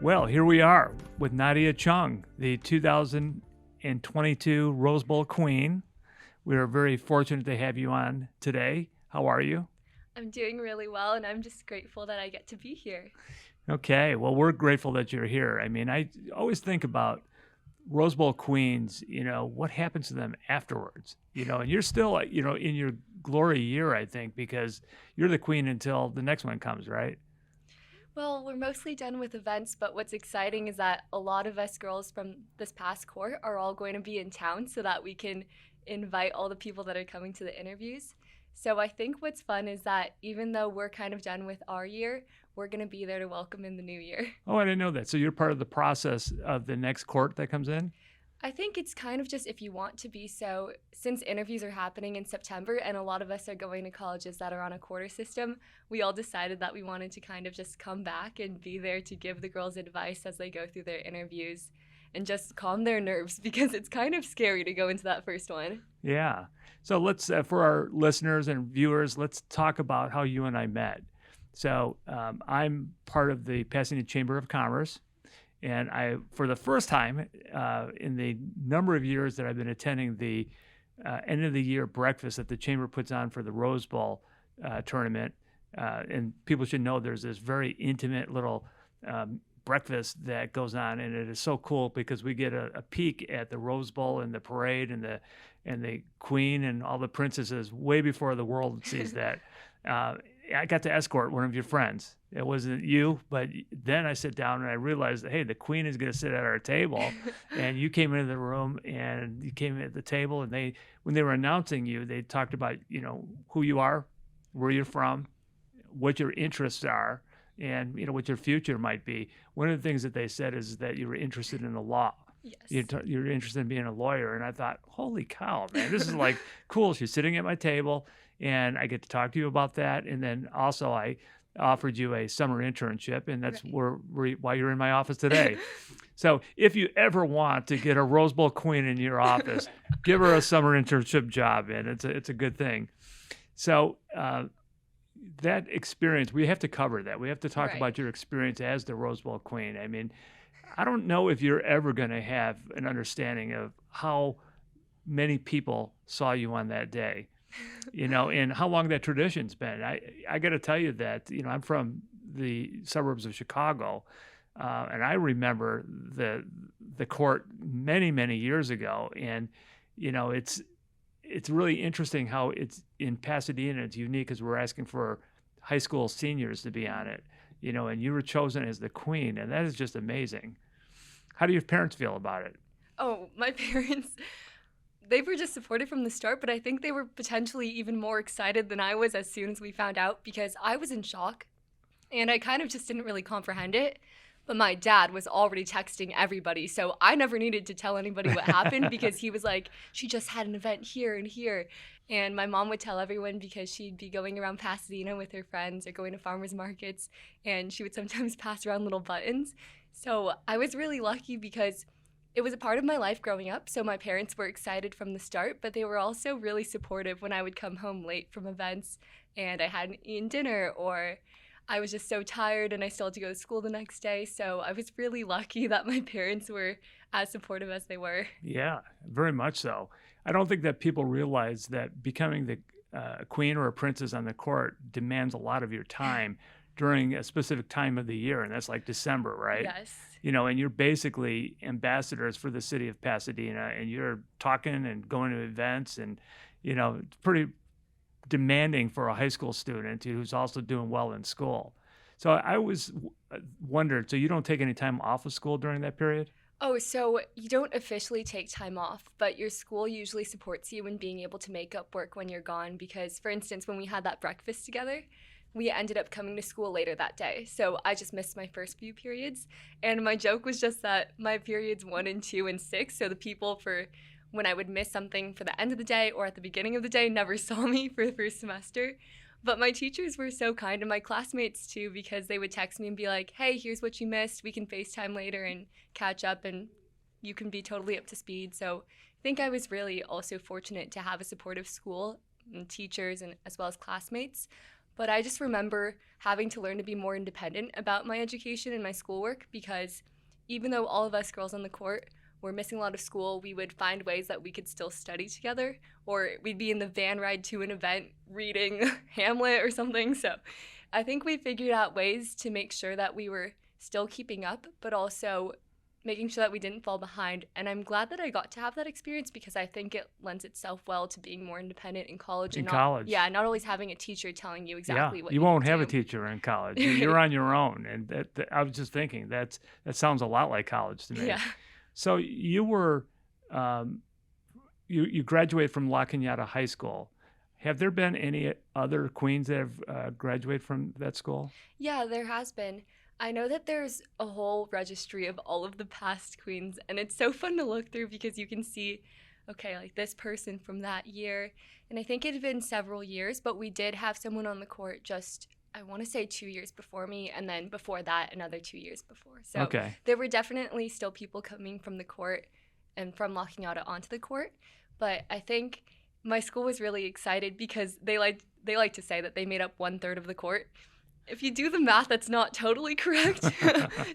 Well, here we are with Nadia Chung, the 2022 Rose Bowl Queen. We are very fortunate to have you on today. How are you? I'm doing really well, and I'm just grateful that I get to be here. Okay, well, we're grateful that you're here. I mean, I always think about Rose Bowl queens, what happens to them afterwards, and you're still, in your glory year, I think, because you're the queen until the next one comes, right? Well, we're mostly done with events, but what's exciting is that a lot of us girls from this past court are all going to be in town so that we can invite all the people that are coming to the interviews. So I think what's fun is that even though we're kind of done with our year, we're going to be there to welcome in the new year. Oh, I didn't know that. So you're part of the process of the next court that comes in? I think it's kind of just if you want to be. So, since interviews are happening in September and a lot of us are going to colleges that are on a quarter system, we all decided that we wanted to kind of just come back and be there to give the girls advice as they go through their interviews and just calm their nerves because it's kind of scary to go into that first one. Yeah. So let's, for our listeners and viewers, let's talk about how you and I met. So I'm part of the Pasadena Chamber of Commerce. And I, for the first time in the number of years that I've been attending the end of the year breakfast that the Chamber puts on for the Rose Bowl tournament, and people should know there's this very intimate little breakfast that goes on, and it is so cool because we get a peek at the Rose Bowl and the parade and the Queen and all the princesses way before the world sees that. I got to escort one of your friends. It wasn't you, but then I sit down and I realized that, hey, the Queen is going to sit at our table. And you came into the room and you came at the table, and when they were announcing you, they talked about, who you are, where you're from, what your interests are, and, what your future might be. One of the things that they said is that you were interested in the law. Yes. You're interested in being a lawyer. And I thought, holy cow, man, this is like cool. She's sitting at my table and I get to talk to you about that. And then also I offered you a summer internship, and that's why you're in my office today. So if you ever want to get a Rose Bowl queen in your office, give her a summer internship job, and it's a good thing. So that experience, we have to cover that. We have to talk about your experience as the Rose Bowl queen. I mean, I don't know if you're ever going to have an understanding of how many people saw you on that day, and how long that tradition's been. I got to tell you that, I'm from the suburbs of Chicago, and I remember the court many, many years ago. And, it's really interesting how it's in Pasadena. It's unique because we're asking for high school seniors to be on it, and you were chosen as the queen, and that is just amazing. How do your parents feel about it? Oh, my parents, they were just supportive from the start, but I think they were potentially even more excited than I was as soon as we found out because I was in shock and I kind of just didn't really comprehend it. But my dad was already texting everybody, so I never needed to tell anybody what happened because he was like, she just had an event here and here. And my mom would tell everyone because she'd be going around Pasadena with her friends or going to farmers markets, and she would sometimes pass around little buttons. So I was really lucky because it was a part of my life growing up, so my parents were excited from the start, but they were also really supportive when I would come home late from events and I hadn't eaten dinner, or I was just so tired and I still had to go to school the next day. So I was really lucky that my parents were as supportive as they were. Yeah, very much so. I don't think that people realize that becoming the queen or a princess on the court demands a lot of your time during a specific time of the year, and that's like December, right? Yes. And you're basically ambassadors for the city of Pasadena, and you're talking and going to events, and it's pretty demanding for a high school student who's also doing well in school. So I was wondered, so you don't take any time off of school during that period? Oh, so you don't officially take time off, but your school usually supports you in being able to make up work when you're gone because, for instance, when we had that breakfast together, we ended up coming to school later that day. So I just missed my first few periods. And my joke was just that my periods 1 and 2 and 6, so the people for when I would miss something for the end of the day or at the beginning of the day never saw me for the first semester. But my teachers were so kind, and my classmates too, because they would text me and be like, hey, here's what you missed. We can FaceTime later and catch up, and you can be totally up to speed. So I think I was really also fortunate to have a supportive school and teachers and as well as classmates. But I just remember having to learn to be more independent about my education and my schoolwork, because even though all of us girls on the court were missing a lot of school, we would find ways that we could still study together, or we'd be in the van ride to an event reading Hamlet or something. So I think we figured out ways to make sure that we were still keeping up, but also making sure that we didn't fall behind. And I'm glad that I got to have that experience, because I think it lends itself well to being more independent in college. In and college. Yeah, not always having a teacher telling you exactly what you won't need to have a do. teacher in college. You're on your own. And I was just thinking that sounds a lot like college to me. Yeah. So you were, you graduated from La Cañada High School. Have there been any other queens that have graduated from that school? Yeah, there has been. I know that there's a whole registry of all of the past queens, and it's so fun to look through because you can see, okay, like this person from that year. And I think it had been several years, but we did have someone on the court just, I want to say 2 years before me, and then before that, another 2 years before. So Okay. there were definitely still people coming from the court and from La Cañada onto the court. But I think my school was really excited because they like to say that they made up 1/3 of the court. If you do the math, that's not totally correct.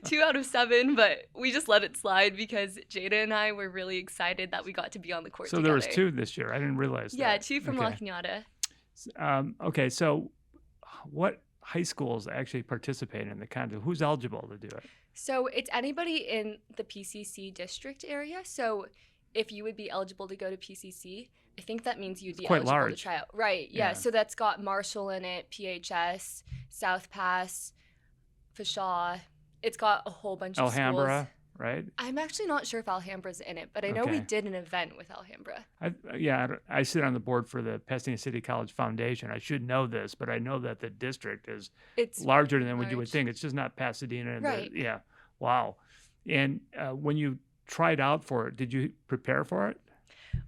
2 out of 7, but we just let it slide because Jada and I were really excited that we got to be on the court So together. there was 2 this year. I didn't realize that. Yeah, 2 from La Okay. Cañada. Okay, so what high schools actually participate in the contest? Who's eligible to do it? So it's anybody in the PCC district area. So if you would be eligible to go to PCC, I think that means you'd be quite eligible large. to try out. Right, yeah. Yeah. So that's got Marshall in it, PHS, South Pass, Fashaw. It's got a whole bunch of schools. Alhambra, right? I'm actually not sure if Alhambra's in it, but I know we Okay. did an event with Alhambra. I sit on the board for the Pasadena City College Foundation. I should know this, but I know that the district is It's larger than what you would large. think. It's just not Pasadena. And Right. yeah. Wow. And when you tried out for it, did you prepare for it?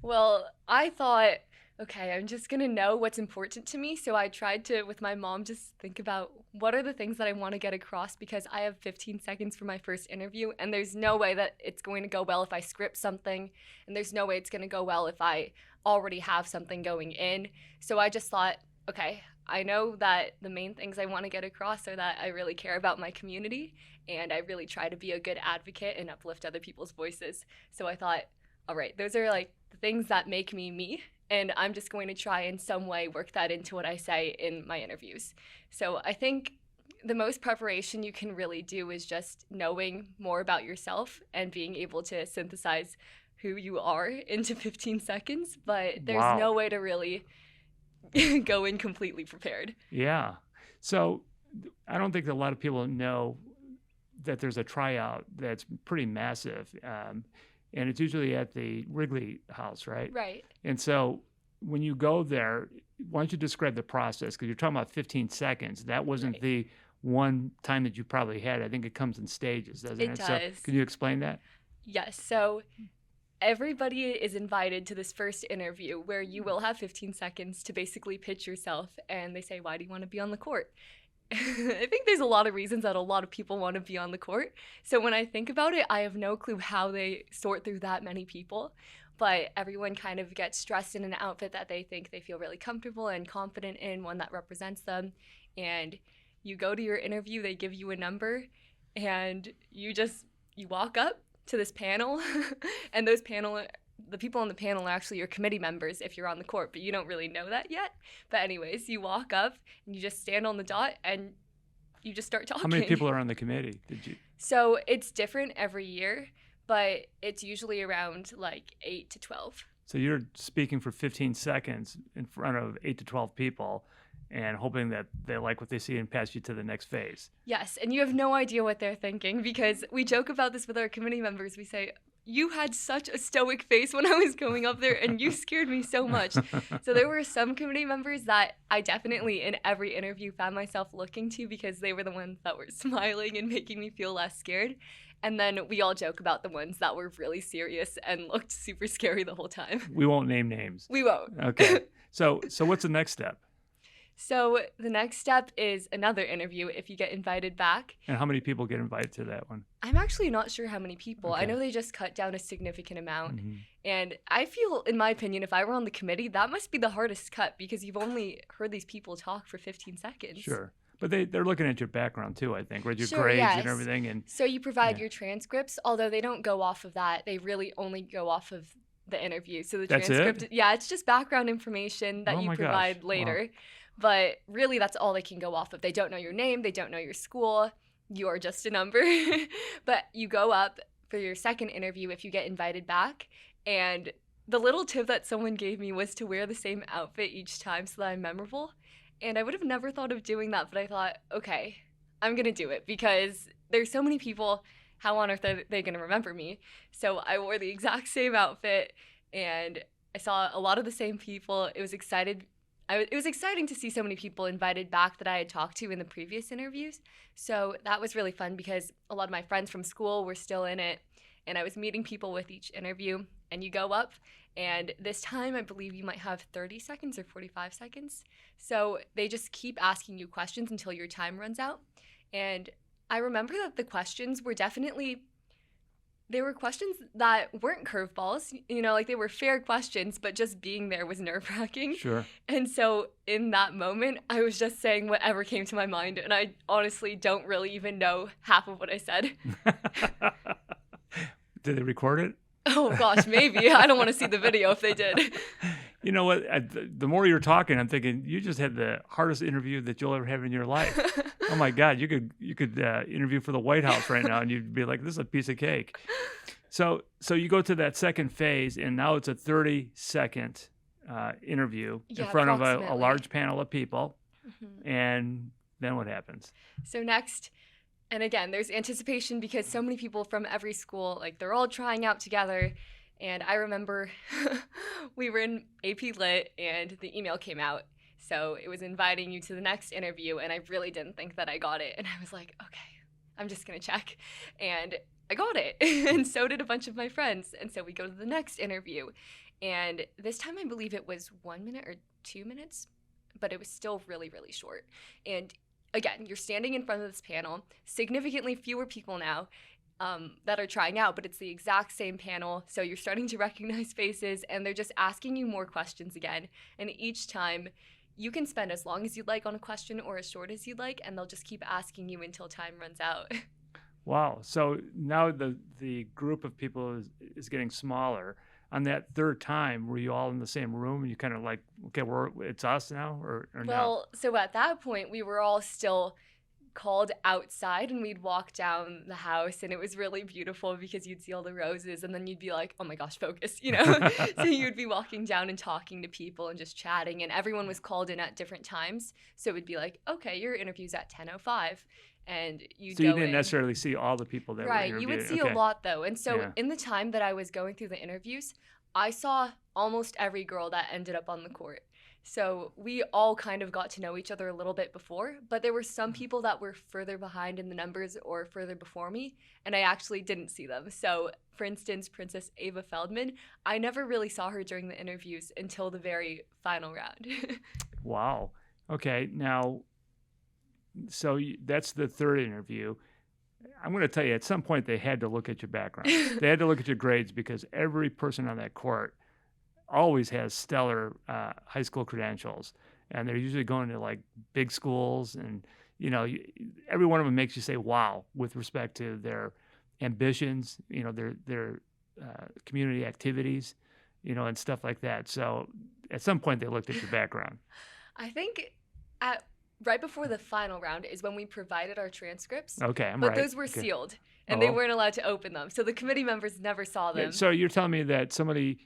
Well, I thought, okay, I'm just going to know what's important to me. So I tried to, with my mom, just think about what are the things that I want to get across, because I have 15 seconds for my first interview, and there's no way that it's going to go well if I script something, and there's no way it's going to go well if I already have something going in. So I just thought, okay, I know that the main things I want to get across are that I really care about my community, and I really try to be a good advocate and uplift other people's voices. So I thought, all right, those are like the things that make me me, and I'm just going to try in some way work that into what I say in my interviews. So I think the most preparation you can really do is just knowing more about yourself and being able to synthesize who you are into 15 seconds, but there's Wow. no way to really go in completely prepared. Yeah. So I don't think a lot of people know that there's a tryout that's pretty massive. And it's usually at the Wrigley House, right? Right. And so when you go there, why don't you describe the process? Because you're talking about 15 seconds. That wasn't Right. the one time that you probably had. I think it comes in stages, doesn't it? It So does. can you explain that? Yes. So everybody is invited to this first interview where you will have 15 seconds to basically pitch yourself, and they say, why do you want to be on the court? I think there's a lot of reasons that a lot of people want to be on the court. So when I think about it, I have no clue how they sort through that many people. But everyone kind of gets dressed in an outfit that they think they feel really comfortable and confident in, one that represents them. And you go to your interview, they give you a number, and you walk up to this panel, and the people on the panel are actually your committee members if you're on the court, but you don't really know that yet. But anyways, you walk up and you just stand on the dot and you just start talking. How many people are on the committee? Did you? So it's different every year, but it's usually around like 8 to 12. So you're speaking for 15 seconds in front of 8 to 12 people and hoping that they like what they see and pass you to the next phase. Yes, and you have no idea what they're thinking, because we joke about this with our committee members. We say, you had such a stoic face when I was going up there, and you scared me so much. So there were some committee members that I definitely, in every interview, found myself looking to, because they were the ones that were smiling and making me feel less scared. And then we all joke about the ones that were really serious and looked super scary the whole time. We won't name names. We won't. Okay. So what's the next step? So the next step is another interview if you get invited back. And how many people get invited to that one? I'm actually not sure how many people. I Okay. know they just cut down a significant amount. Hmm. And I feel, in my opinion, if I were on the committee, that must be the hardest cut because you've only heard these people talk for 15 seconds. Sure. But they're looking at your background too, I think, right? Your Sure, grades and yes. everything. And So you provide yeah. your transcripts, although they don't go off of that. They really only go off of the interview. So the That's it? transcript, yeah, it's just background information that Oh you my gosh. provide Wow. later. But really, that's all they can go off of. They don't know your name, they don't know your school. You are just a number. But you go up for your second interview if you get invited back. And the little tip that someone gave me was to wear the same outfit each time so that I'm memorable. And I would have never thought of doing that, but I thought, okay, I'm going to do it because there's so many people. How on earth are they going to remember me? So I wore the exact same outfit and I saw a lot of the same people. It was exciting to see so many people invited back that I had talked to in the previous interviews. So that was really fun because a lot of my friends from school were still in it and I was meeting people with each interview. And you go up, and this time I believe you might have 30 seconds or 45 seconds. So they just keep asking you questions until your time runs out. And I remember that the questions were they were questions that weren't curveballs, like they were fair questions, but just being there was nerve-wracking. Sure. And so in that moment, I was just saying whatever came to my mind, and I honestly don't really even know half of what I said. Did they record it? Oh gosh, maybe. I don't want to see the video if they did. You know what? The more you're talking, I'm thinking you just had the hardest interview that you'll ever have in your life. Oh my God, you could interview for the White House right now, and you'd be like, "This is a piece of cake." So you go to that second phase, and now it's a 30-second interview in front of a approximately. large panel of people, Mhm. and then what happens? So next, and again, there's anticipation because so many people from every school, like they're all trying out together. And I remember we were in AP Lit and the email came out. So it was inviting you to the next interview. And I really didn't think that I got it. And I was like, okay, I'm just going to check. And I got it. And so did a bunch of my friends. And so we go to the next interview. And this time I believe it was 1 minute or 2 minutes, but it was still really, really short. And again, you're standing in front of this panel, significantly fewer people now that are trying out, but it's the exact same panel. So you're starting to recognize faces and they're just asking you more questions again. And each time you can spend as long as you'd like on a question or as short as you'd like, and they'll just keep asking you until time runs out. Wow. So now the group of people is getting smaller. On that third time, were you all in the same room and you kind of like, okay, it's us now or no? Well, so at that point, we were all still called outside and we'd walk down the house and it was really beautiful because you'd see all the roses and then you'd be like, oh my gosh, focus, So you'd be walking down and talking to people and just chatting and everyone was called in at different times. So it would be like, okay, your interview's at 10:05 and you'd So you go didn't in. necessarily see all the people that were Right, interviewed. you would see Okay. a lot though. And so Yeah. in the time that I was going through the interviews, I saw almost every girl that ended up on the court. So we all kind of got to know each other a little bit before, but there were some people that were further behind in the numbers or further before me, and I actually didn't see them. So, for instance, Princess Ava Feldman, I never really saw her during the interviews until the very final round. Wow. Okay. Now, so that's the third interview. I'm going to tell you, at some point, they had to look at your background. They had to look at your grades because every person on that court always has stellar high school credentials. And they're usually going to like big schools. And, every one of them makes you say, wow, with respect to their ambitions, their community activities, and stuff like that. So at some point, they looked at your background. I think right before the final round is when we provided our transcripts. Okay, I'm but right. those were Okay. sealed, and they Oh. weren't allowed to open them. So the committee members never saw them. So you're telling me that somebody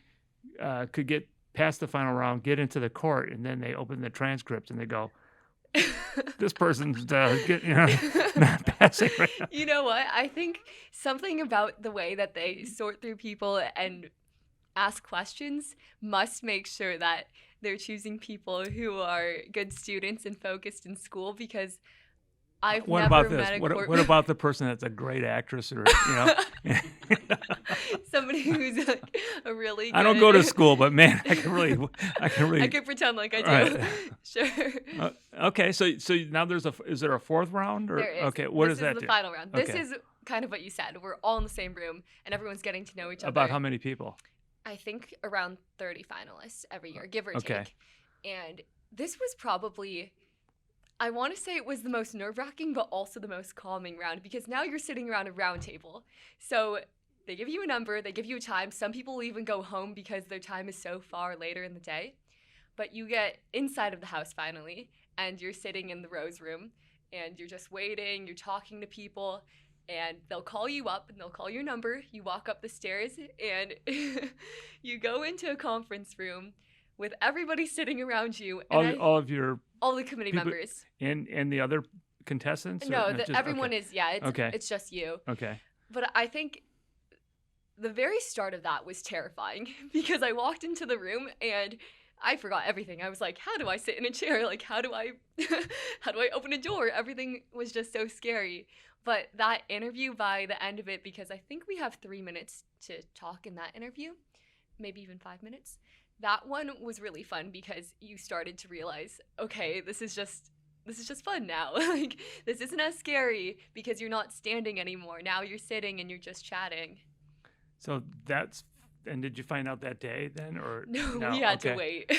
could get past the final round, get into the court, and then they open the transcripts and they go, this person's not passing right now. You know what? I think something about the way that they sort through people and ask questions must make sure that they're choosing people who are good students and focused in school because I've What never about this? met a What about the person that's a great actress or, you know? somebody who's like a really good. I don't go to school, but man, I can really. I can pretend like I do. Right. Sure. Okay, so now is there a fourth round or There is. okay? What This does that is the do? final round. This Okay. is kind of what you said. We're all in the same room and everyone's getting to know each other. About how many people? I think around 30 finalists every year, give or Okay. take. And this was probably, I want to say it was the most nerve-wracking, but also the most calming round because now you're sitting around a round table. So they give you a number, they give you a time. Some people will even go home because their time is so far later in the day. But you get inside of the house finally, and you're sitting in the Rose Room, and you're just waiting, you're talking to people, and they'll call you up and they'll call your number. You walk up the stairs, and you go into a conference room with everybody sitting around you. And All of your all the committee people members. and the other contestants? Or No, just- everyone okay. is, yeah, Okay. it's just you. Okay. But I think the very start of that was terrifying because I walked into the room and I forgot everything. I was like, how do I sit in a chair? Like, how do I open a door? Everything was just so scary. But that interview, by the end of it, because I think we have 3 minutes to talk in that interview, maybe even 5 minutes. That one was really fun because you started to realize, okay, this is just fun now. Like, this isn't as scary because you're not standing anymore. Now you're sitting and you're just chatting. So and did you find out that day then, or No, we had to wait.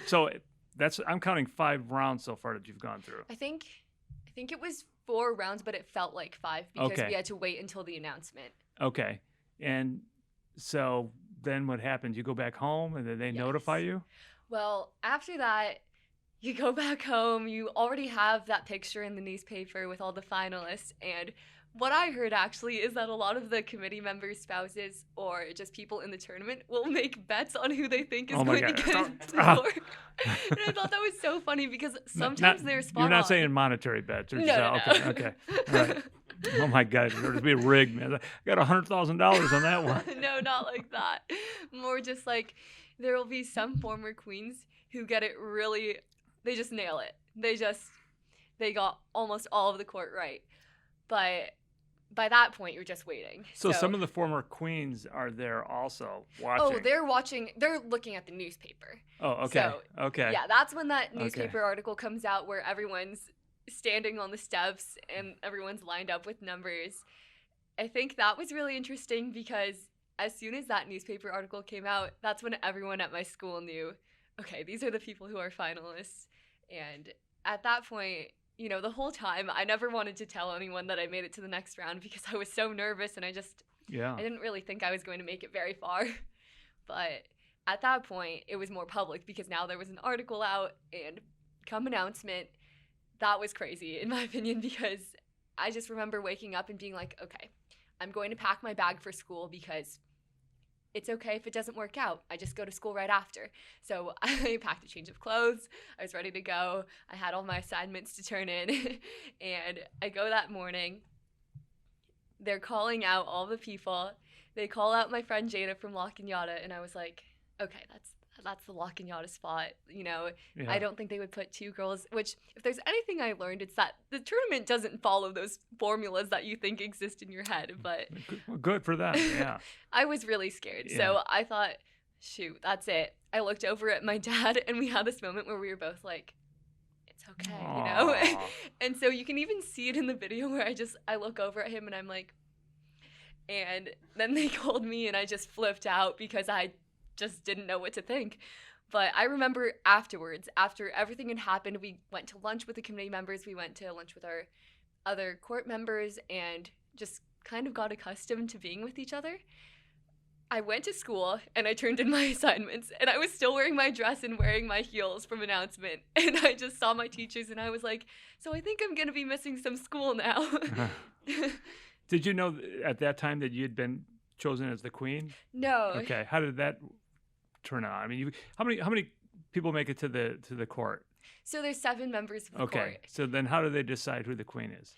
So I'm counting 5 rounds so far that you've gone through. I think it was 4 rounds, but it felt like 5 because Okay. we had to wait until the announcement. Okay, and so then what happens? You go back home, and then they Yes. notify you. Well, after that, you go back home. You already have that picture in the newspaper with all the finalists. And what I heard actually is that a lot of the committee members' spouses or just people in the tournament will make bets on who they think is Oh my going to God. get into the court. And I thought that was so funny because sometimes they're spot You're not on. saying monetary bets, or No, just no. okay. All right. Oh my God, there's be rigged, man. I got $100,000 on that one. No, not like that. More just like there will be some former queens who get it really, they just nail it. They got almost all of the court right. But by that point, you're just waiting. So some of the former queens are there also watching. Oh, they're looking at the newspaper. Oh, okay. So, Okay. Yeah, that's when that newspaper article comes out where everyone's standing on the steps and everyone's lined up with numbers. I think that was really interesting because as soon as that newspaper article came out, that's when everyone at my school knew, okay, these are the people who are finalists. And at that point, the whole time, I never wanted to tell anyone that I made it to the next round because I was so nervous and I didn't really think I was going to make it very far. But at that point, it was more public because now there was an article out and come announcement, that was crazy in my opinion because I just remember waking up and being like, okay, I'm going to pack my bag for school because it's okay if it doesn't work out. I just go to school right after. So I packed a change of clothes. I was ready to go. I had all my assignments to turn in. And I go that morning. They're calling out all the people. They call out my friend Jada from La Cañada. And I was like, okay, that's the La Cañada spot. Yeah. I don't think they would put 2 girls, which if there's anything I learned, it's that the tournament doesn't follow those formulas that you think exist in your head. But Good for them. Yeah. I was really scared. Yeah. So I thought, shoot, that's it. I looked over at my dad and we had this moment where we were both like, it's okay, Aw. And so you can even see it in the video where I look over at him and I'm like, and then they called me and I just flipped out because I just didn't know what to think. But I remember afterwards, after everything had happened, we went to lunch with the committee members, we went to lunch with our other court members and just kind of got accustomed to being with each other. I went to school and I turned in my assignments and I was still wearing my dress and wearing my heels from announcement. And I just saw my teachers and I was like, so I think I'm going to be missing some school now. Did you know at that time that you had been chosen as the queen? No. Okay. How did that turn out? I mean, how many people make it to the court? So there's 7 members of the court. Okay. So then how do they decide who the queen is?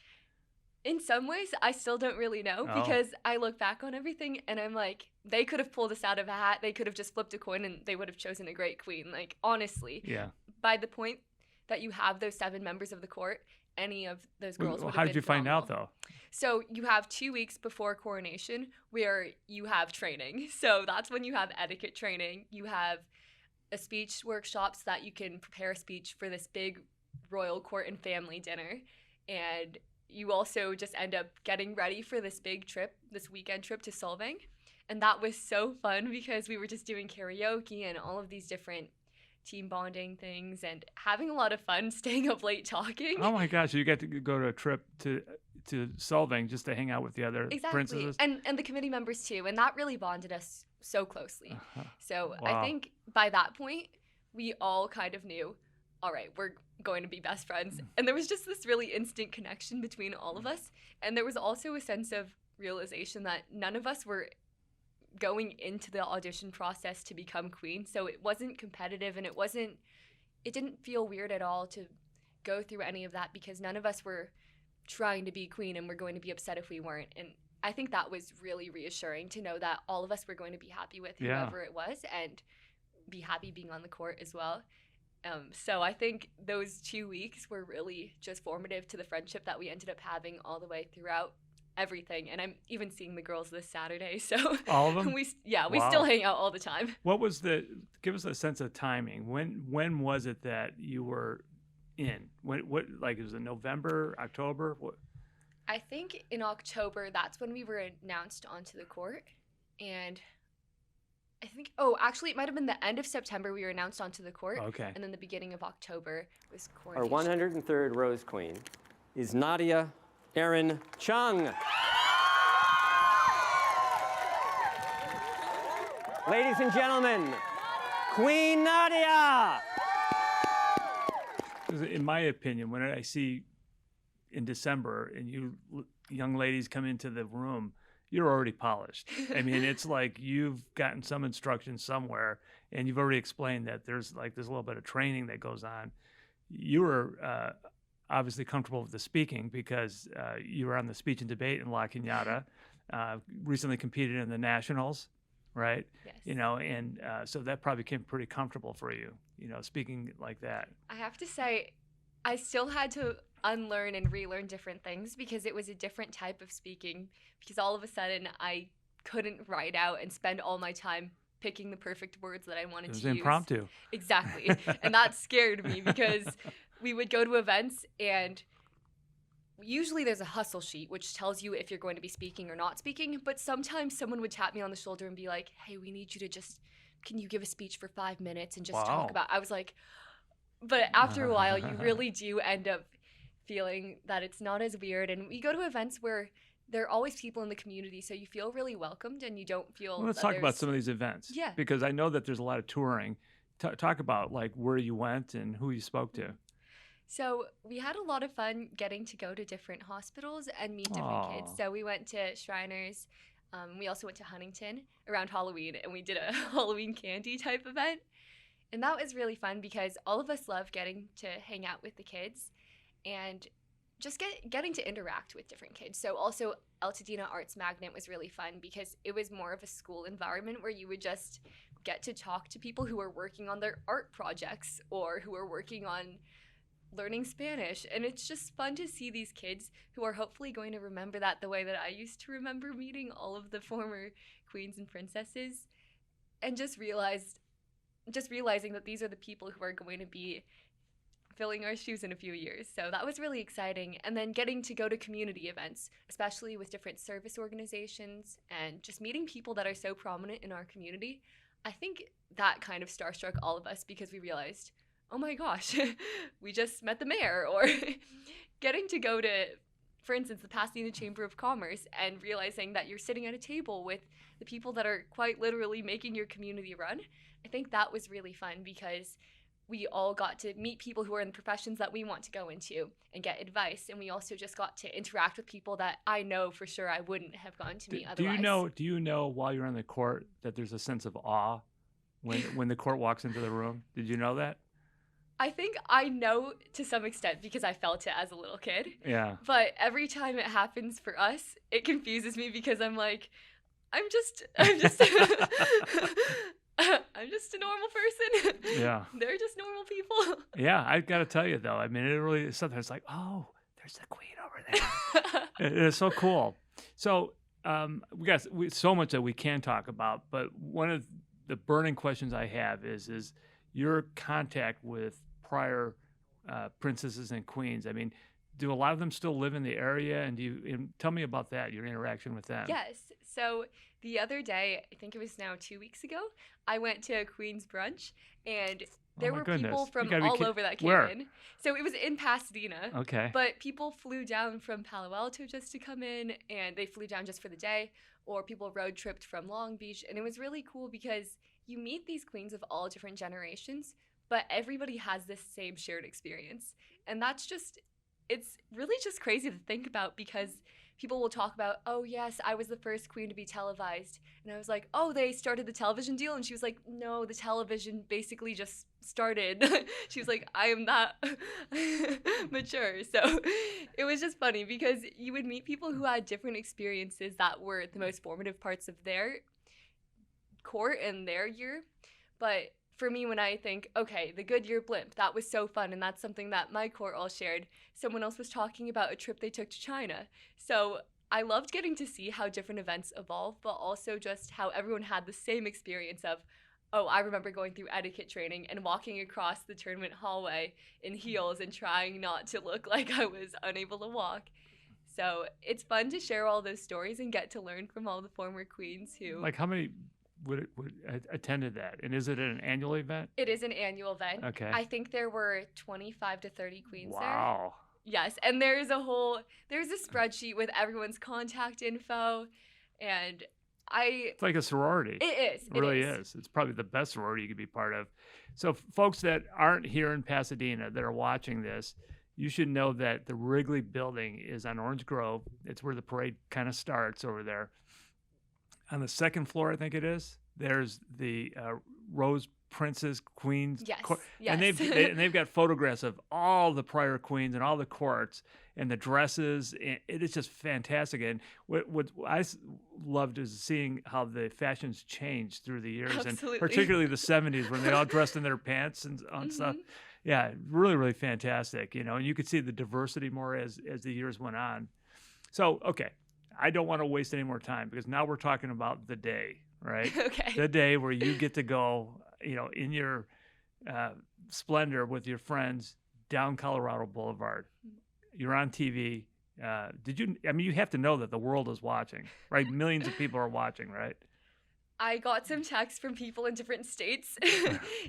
In some ways, I still don't really know because I look back on everything and I'm like, they could have pulled us out of a hat. They could have just flipped a coin and they would have chosen a great queen. Like, honestly, Yeah. by the point that you have those 7 members of the court, any of those girls would How have did been you find out, phenomenal. though? So you have 2 weeks before coronation where you have training. So that's when you have etiquette training. You have a speech workshop so that you can prepare a speech for this big royal court and family dinner. And you also just end up getting ready for this big trip, this weekend trip to Solvang. And that was so fun because we were just doing karaoke and all of these different team bonding things and having a lot of fun staying up late talking. Oh my gosh, you get to go to a trip to Solvang just to hang out with the other Exactly. princesses? And the committee members too. And that really bonded us so closely. So I Wow. think by that point, we all kind of knew, all right, we're going to be best friends. And there was just this really instant connection between all of us. And there was also a sense of realization that none of us were going into the audition process to become queen. So it wasn't competitive and it didn't feel weird at all to go through any of that because none of us were trying to be queen and we're going to be upset if we weren't. And I think that was really reassuring to know that all of us were going to be happy with Yeah. whoever it was and be happy being on the court as well. So I think those 2 weeks were really just formative to the friendship that we ended up having all the way throughout everything. And I'm even seeing the girls this Saturday. So All of them? we Wow. still hang out all the time. What was give us a sense of timing. When was it that you were in? What like, was it November, October? What? I think in October, that's when we were announced onto the court. And I think, actually, it might have been the end of September we were announced onto the court. Okay. And then the beginning of October was Our coronation. 103rd Rose Queen is Nadia Chung. Ladies and gentlemen, Queen Nadia! In my opinion, when I see in December and you young ladies come into the room, you're already polished. I mean, it's like you've gotten some instruction somewhere and you've already explained that there's a little bit of training that goes on. You were obviously comfortable with the speaking because you were on the speech and debate in La Cañada, recently competed in the nationals, right? Yes. And so that probably became pretty comfortable for you, speaking like that. I have to say, I still had to unlearn and relearn different things because it was a different type of speaking because all of a sudden I couldn't write out and spend all my time picking the perfect words that I wanted It was to use. impromptu. Exactly. And that scared me because we would go to events and usually there's a hustle sheet which tells you if you're going to be speaking or not speaking, but sometimes someone would tap me on the shoulder and be like, hey, we need you to can you give a speech for 5 minutes and just Wow. talk about, I was like, but after a while you really do end up feeling that it's not as weird. And we go to events where there are always people in the community, so you feel really welcomed and you don't feel Well, let's that talk about there's- some of these events. Yeah. Because I know that there's a lot of touring. Talk about like where you went and who you spoke to. So we had a lot of fun getting to go to different hospitals and meet different kids. Aw. So we went to Shriners. We also went to Huntington around Halloween, and we did a Halloween candy type event. And that was really fun because all of us love getting to hang out with the kids and just getting to interact with different kids. So also Altadena Arts Magnet was really fun because it was more of a school environment where you would just get to talk to people who are working on their art projects or who are working on learning Spanish. And it's just fun to see these kids who are hopefully going to remember that the way that I used to remember meeting all of the former queens and princesses, and just realizing that these are the people who are going to be filling our shoes in a few years. So that was really exciting. And then getting to go to community events, especially with different service organizations and just meeting people that are so prominent in our community. I think that kind of starstruck all of us because we realized, oh my gosh, we just met the mayor. Or getting to go to, for instance, the Pasadena Chamber of Commerce and realizing that you're sitting at a table with the people that are quite literally making your community run. I think that was really fun because we all got to meet people who are in the professions that we want to go into and get advice. And we also just got to interact with people that I know for sure I wouldn't have gone to meet otherwise. Do you know while you're on the court that there's a sense of awe when the court walks into the room? Did you know that? I think I know to some extent because I felt it as a little kid. Yeah. But every time it happens for us, it confuses me because I'm like, I'm just I'm just a normal person. Yeah. They're just normal people. Yeah, I got to tell you though. I mean, it really is sometimes like, oh, there's the queen over there. It's so cool. So we got so much that we can talk about, but one of the burning questions I have is your contact with prior princesses and queens. I mean, do a lot of them still live in the area? And tell me about that, your interaction with them? Yes. So the other day, I think it was now 2 weeks ago, I went to a Queen's brunch, and there my were goodness. people You from gotta be all over that came Where? in. So it was in Pasadena. Okay. But people flew down from Palo Alto just to come in, and they flew down just for the day, or people road tripped from Long Beach. And it was really cool because you meet these queens of all different generations, but everybody has this same shared experience. And that's just, it's really just crazy to think about, because people will talk about, oh yes, I was the first queen to be televised. And I was like, oh, they started the television deal? And she was like, no, the television basically just started. She was like, I am that mature. So it was just funny because you would meet people who had different experiences that were the most formative parts of their court and their year. But for me, when I think, okay, the Goodyear blimp, that was so fun, and that's something that my court all shared. Someone else was talking about a trip they took to China. So I loved getting to see how different events evolve, but also just how everyone had the same experience of, oh, I remember going through etiquette training and walking across the tournament hallway in heels and trying not to look like I was unable to walk. So it's fun to share all those stories and get to learn from all the former queens who... Like how many would attended that? And is it an annual event? It is an annual event. Okay. I think there were 25 to 30 queens there. Wow. Yes, and there's a spreadsheet with everyone's contact info, and It's like a sorority. It is. It really is. It's probably the best sorority you could be part of. So folks that aren't here in Pasadena that are watching this, you should know that the Wrigley building is on Orange Grove. It's where the parade kind of starts over there. On the second floor, I think it is, there's the Rose Princess Queens. Yes, And they've got photographs of all the prior queens and all the courts and the dresses. And it is just fantastic. And what I loved is seeing how the fashions changed through the years. Absolutely. And particularly the 70s when they all dressed in their pants and stuff. Yeah, really, really fantastic. And you could see the diversity more as the years went on. So, okay. I don't want to waste any more time because now we're talking about the day, right? Okay. The day where you get to go, in your splendor with your friends down Colorado Boulevard. You're on TV. You have to know that the world is watching, right? Millions of people are watching, right? I got some texts from people in different states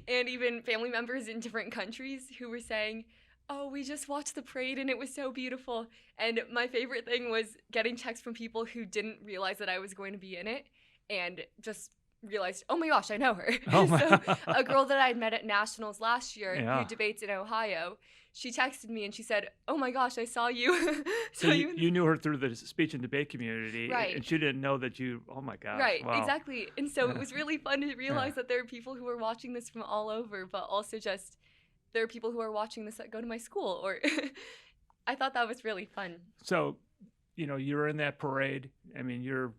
and even family members in different countries who were saying, oh, we just watched the parade and it was so beautiful. And my favorite thing was getting texts from people who didn't realize that I was going to be in it and just realized, oh my gosh, I know her. So a girl that I had met at Nationals last year who debates in Ohio, she texted me and she said, oh my gosh, I saw you. So you knew her through the speech and debate community, right? And she didn't know that oh my gosh. Right, wow. Exactly. And so it was really fun to realize that there are people who are watching this from all over, but also just there are people who are watching this that go to my school, or I thought that was really fun. So, you're in that parade. I mean, you're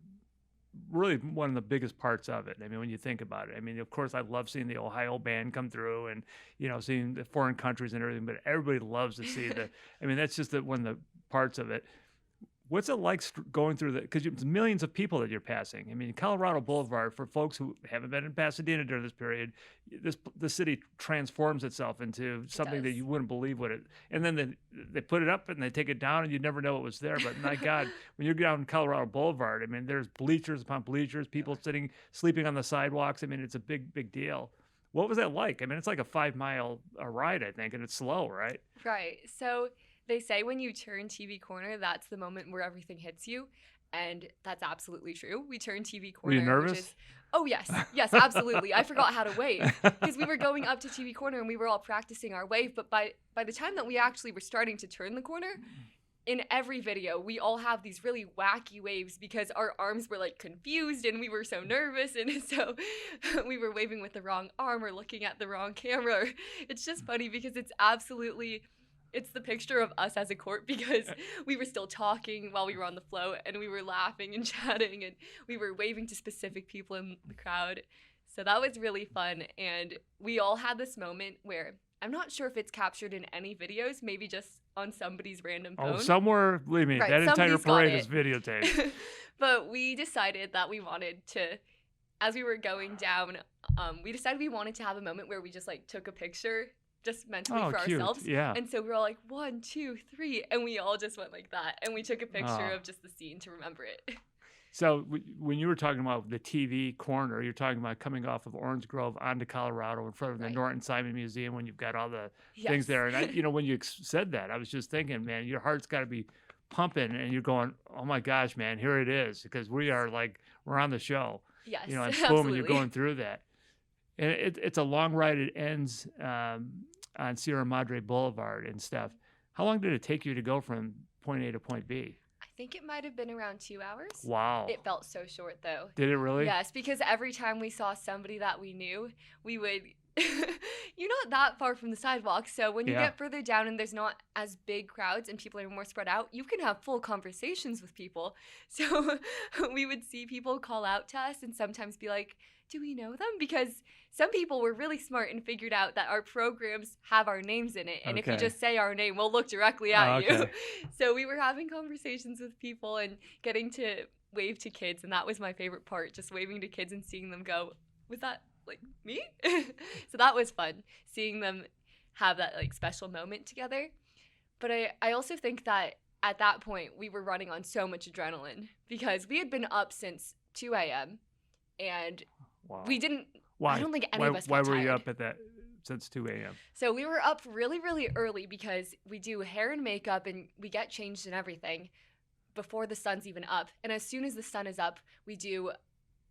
really one of the biggest parts of it. I mean, when you think about it, I mean, of course, I love seeing the Ohio band come through and, seeing the foreign countries and everything, but everybody loves to see that's just one of the parts of it. What's it like going through because it's millions of people that you're passing? I mean, Colorado Boulevard, for folks who haven't been in Pasadena during this period, the city transforms itself into something that you wouldn't believe and then they put it up and they take it down and you never know it was there. But my God, when you're down Colorado Boulevard, I mean, there's bleachers upon bleachers, people sleeping on the sidewalks. I mean, it's a big, big deal. What was that like? I mean, it's like a 5-mile ride, I think, and it's slow, right? Right. So they say when you turn TV corner, that's the moment where everything hits you. And that's absolutely true. We turned TV corner. Were you nervous? Oh, yes. Yes, absolutely. I forgot how to wave because we were going up to TV corner and we were all practicing our wave. But by the time that we actually were starting to turn the corner, in every video, we all have these really wacky waves because our arms were like confused and we were so nervous. And so we were waving with the wrong arm or looking at the wrong camera. It's just funny because it's the picture of us as a court because we were still talking while we were on the float and we were laughing and chatting and we were waving to specific people in the crowd. So that was really fun. And we all had this moment where I'm not sure if it's captured in any videos, maybe just on somebody's random phone. Oh, somewhere, believe me, Right, that entire somebody's got parade it. is videotaped. But we decided that we wanted to, as we were going down, we decided we wanted to have a moment where we just like took a picture just mentally Oh, for cute. ourselves. Yeah. And so we were all like, 1, 2, 3, and we all just went like that. And we took a picture Oh. of just the scene to remember it. So when you were talking about the TV corner, you're talking about coming off of Orange Grove onto Colorado in front of the Right. Norton Simon Museum when you've got all the Yes. things there. And when you said that, I was just thinking, man, your heart's got to be pumping, and you're going, oh my gosh, man, here it is, because we're on the show. Yes, And boom, absolutely. and you're going through that. And it's a long ride. It ends on Sierra Madre Boulevard and stuff. How long did it take you to go from point A to point B? I think it might have been around 2 hours. Wow. It felt so short though. Did it really? Yes, because every time we saw somebody that we knew, we would. You're not that far from the sidewalk, so when you Yeah. get further down and there's not as big crowds and people are more spread out, you can have full conversations with people. So we would see people call out to us and sometimes be like, do we know them? Because some people were really smart and figured out that our programs have our names in it. And if you Okay. just say our name, we'll look directly at Oh, you. okay. So we were having conversations with people and getting to wave to kids. And that was my favorite part, just waving to kids and seeing them go, was that like me? So that was fun, seeing them have that like special moment together. But I also think that at that point we were running on so much adrenaline because we had been up since 2 a.m. and Wow. we didn't. Why? I don't think any why, of us Why got were you tired. up at that since 2 a.m.? So we were up really, really early because we do hair and makeup and we get changed and everything before the sun's even up. And as soon as the sun is up, we do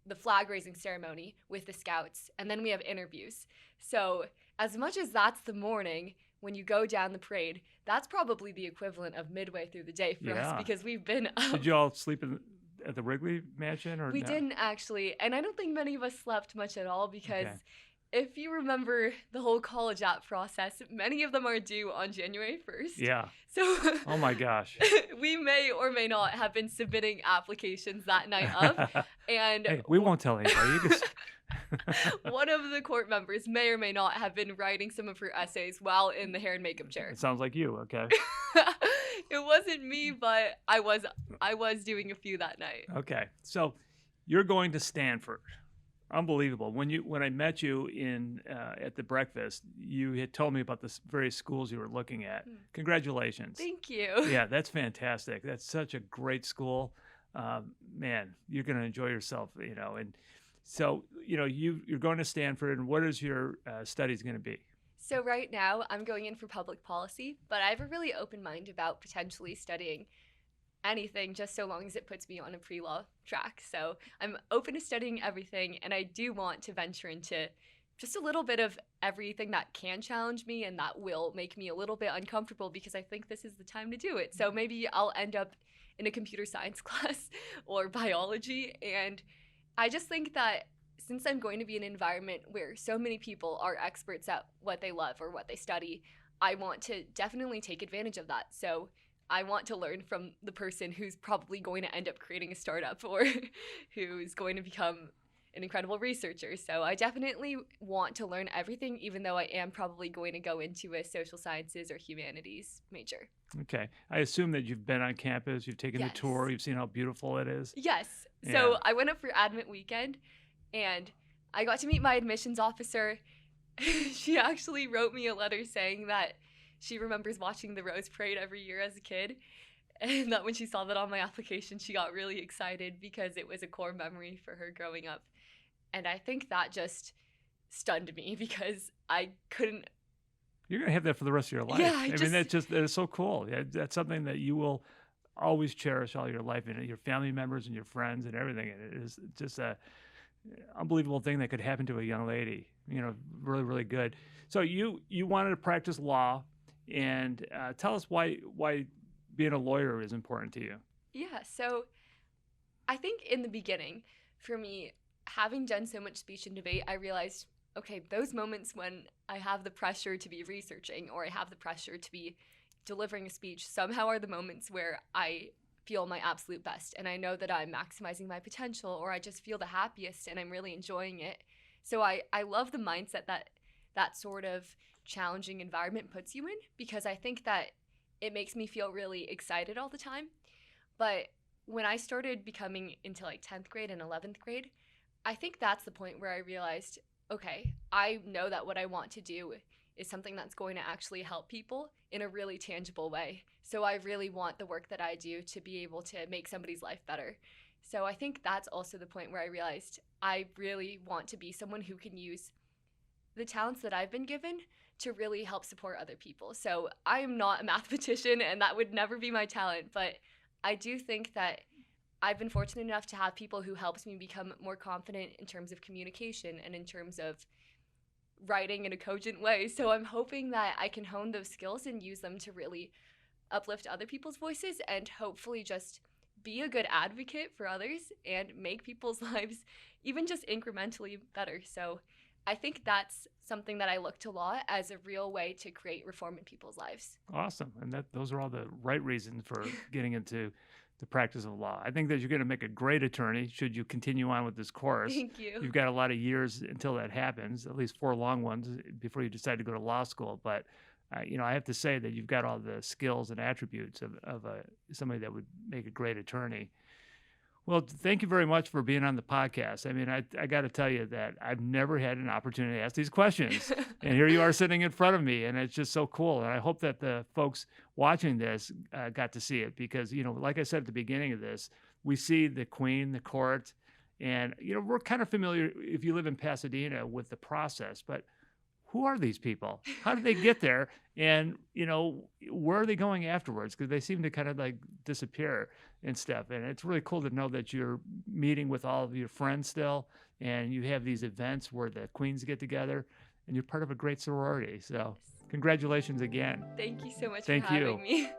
the flag raising ceremony with the scouts, and then we have interviews. So as much as that's the morning, when you go down the parade, that's probably the equivalent of midway through the day for us Yeah. because we've been up. Did you all sleep at the Wrigley Mansion or We no? didn't actually, and I don't think many of us slept much at all because Okay. if you remember the whole college app process, many of them are due on January 1st. Yeah. So Oh my gosh. we may or may not have been submitting applications that night of, and Hey, we won't tell anybody. You just... one of the court members may or may not have been writing some of her essays while in the hair and makeup chair. It sounds like you. Okay. It wasn't me, but I was doing a few that night. Okay. So you're going to Stanford. Unbelievable. When I met you at the breakfast, you had told me about the various schools you were looking at. Congratulations. Thank you. Yeah, that's fantastic. That's such a great school. Man, you're going to enjoy yourself, And so, you're going to Stanford, and what is your studies going to be? So right now I'm going in for public policy, but I have a really open mind about potentially studying anything just so long as it puts me on a pre-law track. So I'm open to studying everything, and I do want to venture into just a little bit of everything that can challenge me and that will make me a little bit uncomfortable because I think this is the time to do it. So maybe I'll end up in a computer science class or biology, and I just think that since I'm going to be in an environment where so many people are experts at what they love or what they study, I want to definitely take advantage of that. So I want to learn from the person who's probably going to end up creating a startup or who's going to become an incredible researcher. So I definitely want to learn everything, even though I am probably going to go into a social sciences or humanities major. Okay. I assume that you've been on campus, you've taken the Yes. tour, you've seen how beautiful it is. Yes. Yeah. So I went up for admit weekend and I got to meet my admissions officer. She actually wrote me a letter saying that she remembers watching the Rose Parade every year as a kid, and that when she saw that on my application, she got really excited because it was a core memory for her growing up. And I think that just stunned me because I couldn't. You're going to have that for the rest of your life. Yeah, I mean, that is so cool. Yeah, that's something that you will always cherish all your life, and your family members and your friends and everything. And it is just a unbelievable thing that could happen to a young lady. Really, really good. So you wanted to practice law, and tell us why being a lawyer is important to you. Yeah, so I think in the beginning, for me, having done so much speech and debate, I realized, okay, those moments when I have the pressure to be researching or I have the pressure to be delivering a speech somehow are the moments where I feel my absolute best, and I know that I'm maximizing my potential, or I just feel the happiest and I'm really enjoying it. So I love the mindset that sort of challenging environment puts you in, because I think that it makes me feel really excited all the time. But when I started becoming into like 10th grade and 11th grade, I think that's the point where I realized, okay, I know that what I want to do is something that's going to actually help people in a really tangible way. So I really want the work that I do to be able to make somebody's life better. So I think that's also the point where I realized I really want to be someone who can use the talents that I've been given to really help support other people. So I am not a mathematician, and that would never be my talent, but I do think that I've been fortunate enough to have people who helps me become more confident in terms of communication and in terms of writing in a cogent way. So I'm hoping that I can hone those skills and use them to really uplift other people's voices and hopefully just be a good advocate for others and make people's lives even just incrementally better. So I think that's something that I look to law as a real way to create reform in people's lives. Awesome. And those are all the right reasons for getting into the practice of law. I think that you're going to make a great attorney should you continue on with this course. Thank you. You've got a lot of years until that happens, at least 4 long ones before you decide to go to law school. But I have to say that you've got all the skills and attributes of somebody that would make a great attorney. Well, thank you very much for being on the podcast. I mean, I got to tell you that I've never had an opportunity to ask these questions. And here you are sitting in front of me, and it's just so cool. And I hope that the folks watching this got to see it because, like I said at the beginning of this, we see the Queen, the court, and, we're kind of familiar, if you live in Pasadena, with the process. But who are these people? How did they get there? And, where are they going afterwards? Because they seem to kind of like disappear and stuff. And it's really cool to know that you're meeting with all of your friends still, and you have these events where the queens get together, and you're part of a great sorority. So congratulations again. Thank you so much Thank for you. having me.